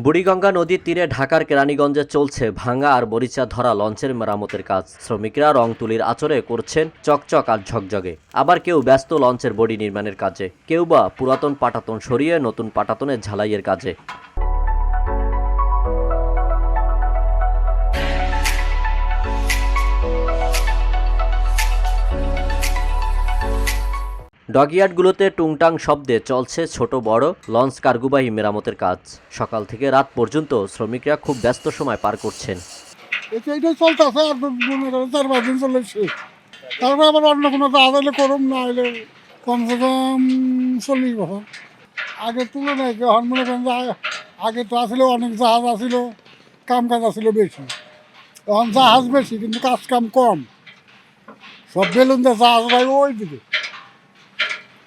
বুড়িগঙ্গা নদীর তীরে ঢাকার কেরানীগঞ্জে চলছে ভাঙা আর মরিচা ধরা লঞ্চের মেরামতের কাজ। শ্রমিকরা রং তুলির আঁচড়ে করছেন চকচক আর ঝকঝকে। আবার কেউ ব্যস্ত লঞ্চের বডি নির্মাণের কাজে, কেউ বা পুরাতন পাটাতন সরিয়ে নতুন পাটাতনের ঝালাইয়ের কাজে। ডকইয়ার্ডগুলোতে টুংটাং শব্দে চলছে ছোট বড় লঞ্চ কার্গোবাহী মেরামতের কাজ। সকাল থেকে রাত পর্যন্ত শ্রমিকরা খুব ব্যস্ত সময় পার করছেন। তারপরে আবার অন্য কোনো জাহাজ হলে করুম, না হলে কমসে কম 40 বছর আগের তুলনায় এখন মনে করেন যে আগে তো আসলে অনেক জাহাজ আসিল, কাম কাজ আসিল বেশি। এখন জাহাজ বেশি কিন্তু কাজ কাম কম, সব বেলুন দিয়ে জাহাজ ভাই ওই দিকে,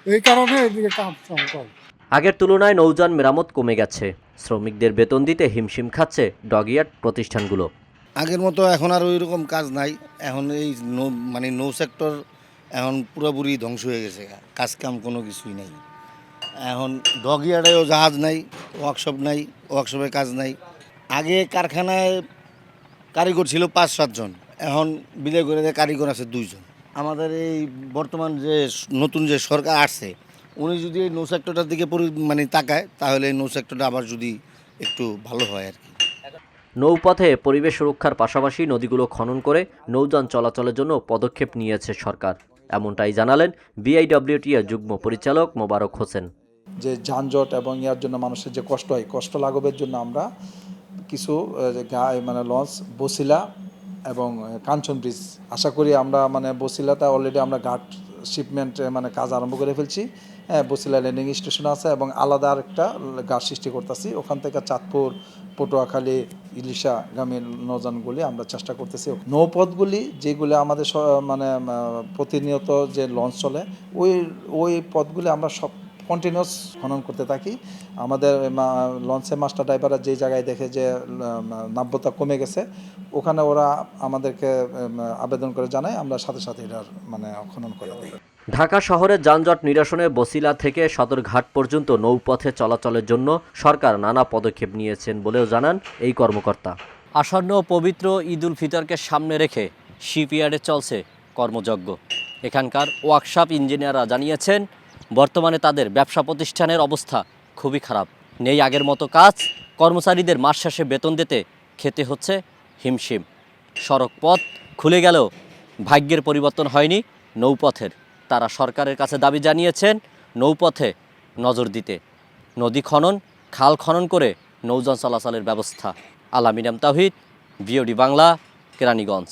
এই কারণে এইদিকে কাজ কাম কম। আগের তুলনায় নৌযান মেরামত কমে গেছে। শ্রমিকদের বেতন দিতে হিমশিম খাচ্ছে ডকইয়ার্ড প্রতিষ্ঠানগুলো। আগের মতো এখন আর ওই রকম কাজ নাই। এখন এই নৌ সেক্টর এখন পুরোপুরি ধ্বংস হয়ে গেছে, কাজ কাম কোনো কিছুই নাই। এখন ডকইয়ার্ডেও জাহাজ নাই, ওয়ার্কশপ নাই, ওয়ার্কশপে কাজ নাই। আগে কারখানায় কারিগর ছিল 5-7 জন, এখন বিদায় করে কারিগর আছে 2 জন। আমাদের এই বর্তমান যে নতুন যে সরকার আসছে, উনি যদি এই নৌ সেক্টরটার দিকে তাকায়, তাহলে এই নৌ সেক্টরটা আবার যদি একটু ভালো হয় আর কি। নৌপথে পরিবেশ সুরক্ষার পাশাপাশি নদীগুলো খনন করে নৌযান চলাচলের জন্য পদক্ষেপ নিয়েছে সরকার। এমনটাই জানালেন বিআইডব্লিউটিএর যুগ্ম পরিচালক মোবারক হোসেন। যে যানজট এবং ইয়ার জন্য মানুষের যে কষ্ট হয়, কষ্ট লাঘবের জন্য আমরা কিছু লঞ্চ বসিলা এবং কাঞ্চন ব্রিজ, আশা করি আমরা বসিলাটা অলরেডি আমরা ঘাট শিপমেন্ট কাজ আরম্ভ করে ফেলছি। বসিলা ল্যান্ডিং স্টেশন আছে এবং আলাদা আরেকটা ঘাট সৃষ্টি করতেছি। ওখান থেকে চাঁদপুর, পটুয়াখালী, ইলিশাগামী নৌযানগুলি আমরা চেষ্টা করতেছি। নৌপথগুলি যেগুলি আমাদের প্রতিনিয়ত যে লঞ্চ চলে, ওই পথগুলি আমরা সব কন্টিনিউয়াস খনন করতে থাকি। আমাদের লঞ্চের মাস্টার ড্রাইভাররা যেই জায়গায় দেখে যে নাব্যতা কমে গেছে, ওখানে ওরা আমাদেরকে আবেদন করে জানায়, আমরা সাথে সাথে এটার খনন করে দিই। ঢাকা শহরের যানজট নিরসনে বসিলা থেকে সদরঘাট পর্যন্ত নৌপথে চলাচলের জন্য সরকার নানা পদক্ষেপ নিয়েছেন বলেও জানান এই কর্মকর্তা। আসন্ন পবিত্র ঈদ উল ফিতরকে সামনে রেখে শিপইয়ার্ডে চলছে কর্মযজ্ঞ। এখানকার ওয়ার্কশপ ইঞ্জিনিয়াররা জানিয়েছেন, বর্তমানে তাদের ব্যবসা প্রতিষ্ঠানের অবস্থা খুবই খারাপ। নেই আগের মতো কাজ, কর্মচারীদের মাস শেষে বেতন দিতে খেতে হচ্ছে হিমশিম। সড়ক পথ খুলে গেলেও ভাগ্যের পরিবর্তন হয়নি নৌপথের। তারা সরকারের কাছে দাবি জানিয়েছেন নৌপথে নজর দিতে, নদী খনন, খাল খনন করে নৌযান চলাচলের ব্যবস্থা। আলামিন তাওহীদ, ভিওডি বাংলা, কেরানীগঞ্জ।